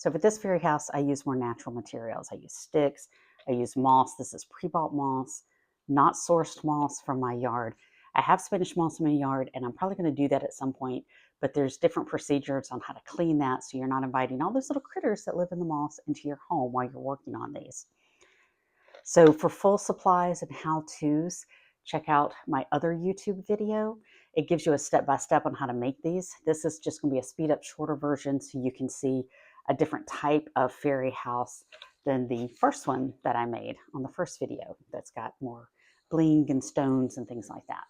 So for this fairy house, I use more natural materials. I use sticks, I use moss. This is pre-bought moss, not sourced moss from my yard. I have spinach moss in my yard, and I'm probably going to do that at some point, but there's different procedures on how to clean that so you're not inviting all those little critters that live in the moss into your home while you're working on these. So for full supplies and how-tos, check out my other YouTube video. It gives you a step-by-step on how to make these. This is just going to be a speed-up, shorter version so you can see a different type of fairy house than the first one that I made on the first video that's got more bling and stones and things like that.